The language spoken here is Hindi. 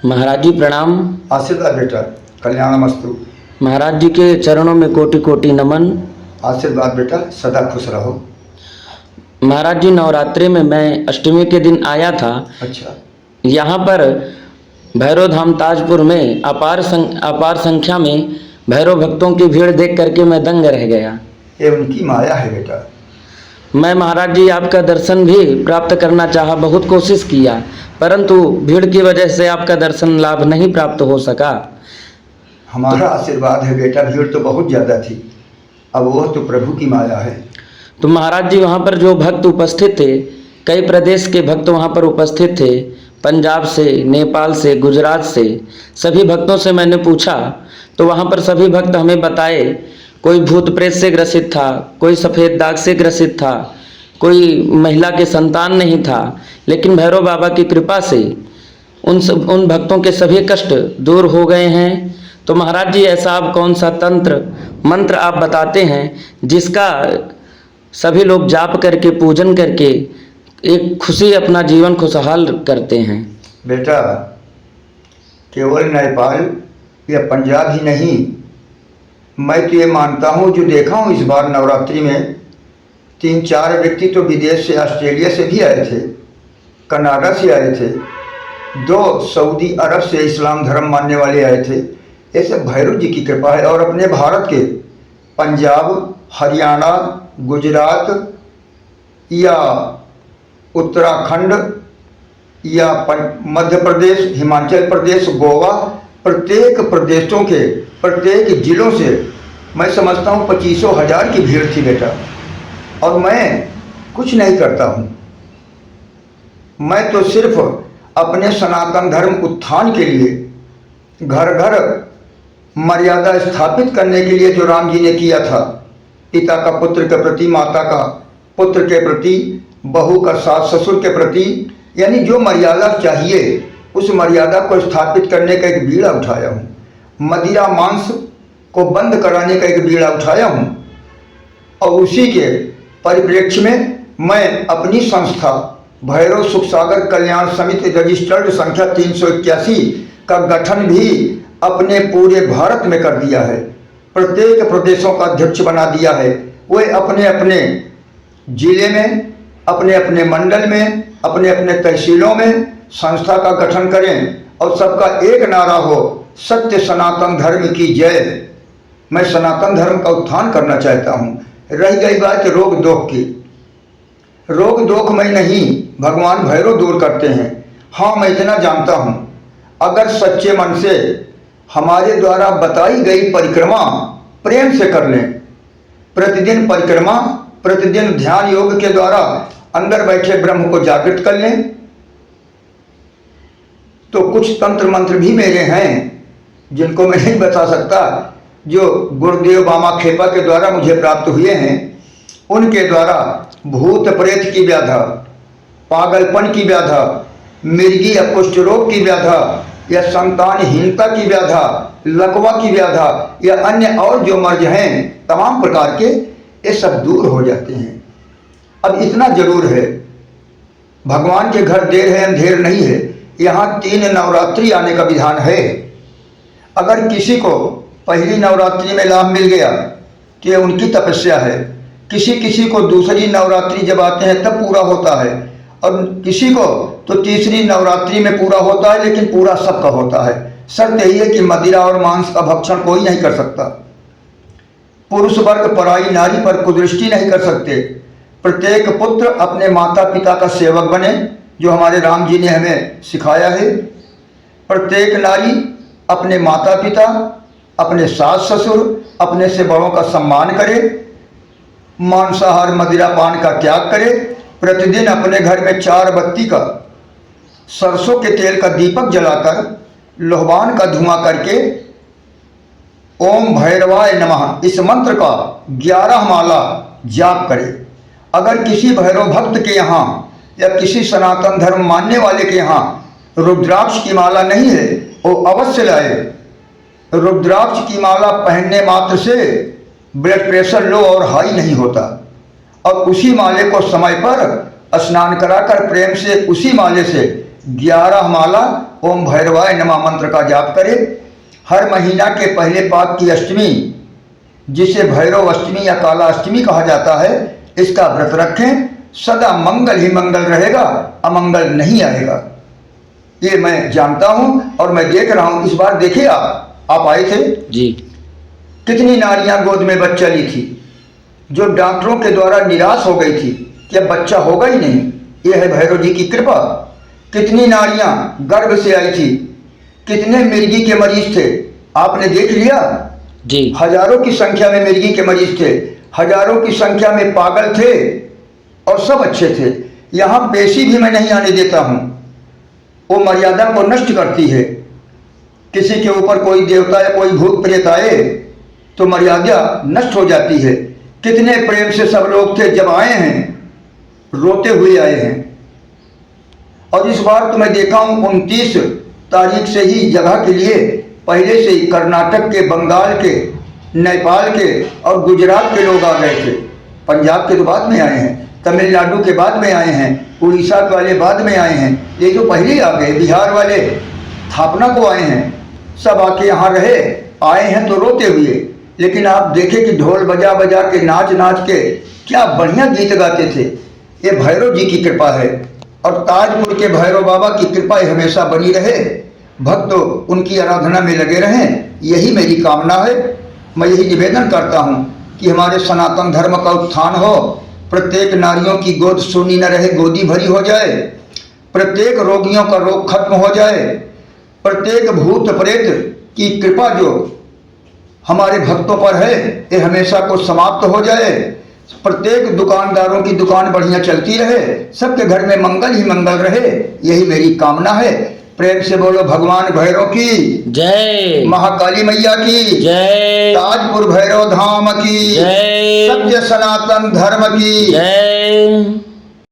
महाराज जी प्रणाम। आशीर्वाद बेटा, कल्याणमस्तु। महाराज जी के चरणों में कोटि कोटि नमन। आशीर्वाद बेटा, सदा खुश रहो। महाराज जी नवरात्रि में मैं अष्टमी के दिन आया था। अच्छा। यहाँ पर भैरव धाम ताजपुर में अपार संख्या में भैरव भक्तों की भीड़ देख करके मैं दंग रह गया। ये उनकी माया है बेटा। मैं महाराज जी आपका दर्शन भी प्राप्त करना चाहा, बहुत कोशिश किया, परंतु भीड़ की वजह से आपका दर्शन लाभ नहीं प्राप्त हो सका। हमारा आशीर्वाद है बेटा, भीड़ तो बहुत ज़्यादा थी, अब वो तो प्रभु की माया है। तो महाराज जी वहाँ पर जो भक्त उपस्थित थे, कई प्रदेश के भक्त वहाँ पर उपस्थित थे, पंजाब से, नेपाल से, गुजरात से, सभी भक्तों से मैंने पूछा तो वहाँ पर सभी भक्त हमें बताए, कोई भूत प्रेत से ग्रसित था, कोई सफ़ेद दाग से ग्रसित था, कोई महिला के संतान नहीं था, लेकिन भैरव बाबा की कृपा से उन भक्तों के सभी कष्ट दूर हो गए हैं। तो महाराज जी ऐसा आप कौन सा तंत्र मंत्र आप बताते हैं जिसका सभी लोग जाप करके पूजन करके एक खुशी अपना जीवन खुशहाल करते हैं? बेटा, केवल नेपाल या पंजाब ही नहीं, मैं तो ये मानता हूँ, जो देखा हूँ इस बार नवरात्रि में 3-4 व्यक्ति तो विदेश से, ऑस्ट्रेलिया से भी आए थे, कनाडा से आए थे, 2 सऊदी अरब से इस्लाम धर्म मानने वाले आए थे। ये सब भैरव जी की कृपा है। और अपने भारत के पंजाब, हरियाणा, गुजरात या उत्तराखंड या मध्य प्रदेश, हिमाचल प्रदेश, गोवा, प्रत्येक प्रदेशों के प्रत्येक जिलों से मैं समझता हूँ 25,000 की भीड़ थी बेटा। और मैं कुछ नहीं करता हूँ, मैं तो सिर्फ अपने सनातन धर्म उत्थान के लिए, घर घर मर्यादा स्थापित करने के लिए जो राम जी ने किया था, पिता का पुत्र के प्रति, माता का पुत्र के प्रति, बहू का सास ससुर के प्रति, यानी जो मर्यादा चाहिए उस मर्यादा को स्थापित करने का एक बीड़ा उठाया हूँ। मदिरा मांस को बंद कराने का एक बीड़ा उठाया हूँ। और उसी के परिप्रेक्ष्य में मैं अपनी संस्था भैरव सुख सागर कल्याण समिति रजिस्टर्ड संख्या 381 का गठन भी अपने पूरे भारत में कर दिया है। प्रत्येक प्रदेशों का अध्यक्ष बना दिया है। वे अपने अपने जिले में, अपने अपने मंडल में, अपने अपने तहसीलों में संस्था का गठन करें और सबका एक नारा हो, सत्य सनातन धर्म की जय। मैं सनातन धर्म का उत्थान करना चाहता हूँ। रह गई बात रोग दोख की, रोग दोख मैं नहीं, भगवान भैरव दूर करते हैं। हाँ, मैं इतना जानता हूँ, अगर सच्चे मन से हमारे द्वारा बताई गई परिक्रमा प्रेम से कर लें, प्रतिदिन परिक्रमा, प्रतिदिन ध्यान योग के द्वारा अंदर बैठे ब्रह्म को जागृत कर लें, तो कुछ तंत्र मंत्र भी मेरे हैं जिनको मैं नहीं बता सकता, जो गुरुदेव बामा खेपा के द्वारा मुझे प्राप्त हुए हैं। उनके द्वारा भूत प्रेत की व्याधा, पागलपन की व्याधा, मिर्गी या कुष्ठ रोग की व्याधा, या संतानहीनता की व्याधा, लकवा की व्याधा, या अन्य और जो मर्ज हैं तमाम प्रकार के, ये सब दूर हो जाते हैं। अब इतना जरूर है, भगवान के घर देर है अंधेर नहीं है। यहाँ 3 नवरात्रि आने का विधान है। अगर किसी को पहली नवरात्रि में लाभ मिल गया तो ये उनकी तपस्या है। किसी को दूसरी नवरात्रि जब आते हैं तब पूरा होता है, और किसी को तो तीसरी नवरात्रि में पूरा होता है, लेकिन पूरा सबका होता है। शर्त यही है कि मदिरा और मांस का भक्षण कोई नहीं कर सकता। पुरुष वर्ग पराई नारी पर कुदृष्टि नहीं कर सकते। प्रत्येक पुत्र अपने माता पिता का सेवक बने, जो हमारे राम जी ने हमें सिखाया है। प्रत्येक नारी अपने माता पिता, अपने सास ससुर, अपने से बड़ों का सम्मान करे, मांसाहार मदिरा पान का त्याग करे, प्रतिदिन अपने घर में 4 बत्ती का सरसों के तेल का दीपक जलाकर लोहवान का धुआं करके ओम भैरवाय नमः इस मंत्र का 11 माला जाप करे। अगर किसी भैरव भक्त के यहाँ या किसी सनातन धर्म मानने वाले के यहाँ रुद्राक्ष की माला नहीं है, वो अवश्य लाए। रुद्राक्ष की माला पहनने मात्र से ब्लड प्रेशर लो और हाई नहीं होता। और उसी माले को समय पर स्नान कराकर प्रेम से उसी माले से 11 माला ओम भैरवाय नमः मंत्र का जाप करें। हर महीना के पहले पाद की अष्टमी, जिसे भैरव अष्टमी या काला अष्टमी कहा जाता है, इसका व्रत रखें। सदा मंगल ही मंगल रहेगा, अमंगल नहीं आएगा। ये मैं जानता हूं और मैं देख रहा हूं। इस बार देखिए, आप आए थे जी। कितनी नारियां गोद में बच्चा ली थी, जो डॉक्टरों के द्वारा निराश हो गई थी कि अब बच्चा होगा ही नहीं। ये है भैरव जी की कृपा। कितनी नारियां गर्भ से आई थी, कितने मिर्गी के मरीज थे, आपने देख लिया जी। हजारों की संख्या में मिर्गी के मरीज थे, हजारों की संख्या में पागल थे और सब अच्छे थे। यहाँ पेशी भी मैं नहीं आने देता हूँ, वो मर्यादा को नष्ट करती है। किसी के ऊपर कोई देवता या कोई भूत प्रेत आए तो मर्यादा नष्ट हो जाती है। कितने प्रेम से सब लोग थे, जब आए हैं रोते हुए आए हैं। और इस बार तो मैं देखा हूँ 29 तारीख से ही जगह के लिए पहले से ही कर्नाटक के, बंगाल के, नेपाल के और गुजरात के लोग आ गए थे। पंजाब के तो बाद में आए हैं, तमिलनाडु के बाद में आए हैं, उड़ीसा वाले बाद में आए हैं। ये जो पहले आ गए, बिहार वाले स्थापना को आए हैं, सब आके यहाँ रहे। आए हैं तो रोते हुए, लेकिन आप देखें कि ढोल बजा बजा के, नाच नाच के क्या बढ़िया गीत गाते थे। ये भैरव जी की कृपा है और ताजपुर के भैरव बाबा की कृपा हमेशा बनी रहे। भक्त उनकी आराधना में लगे रहें, यही मेरी कामना है। मैं यही निवेदन करता हूँ कि हमारे सनातन धर्म का उत्थान हो, प्रत्येक नारियों की गोद सूनी न रहे, गोदी भरी हो जाए, प्रत्येक रोगियों का रोग खत्म हो जाए, प्रत्येक भूत प्रेत की कृपा जो हमारे भक्तों पर है ये हमेशा को समाप्त हो जाए, प्रत्येक दुकानदारों की दुकान बढ़िया चलती रहे, सबके घर में मंगल ही मंगल रहे, यही मेरी कामना है। प्रेम से बोलो भगवान भैरव की जय, महाकाली मैया की जय, ताजपुर भैरव धाम की जय, सत्य सनातन धर्म की जय।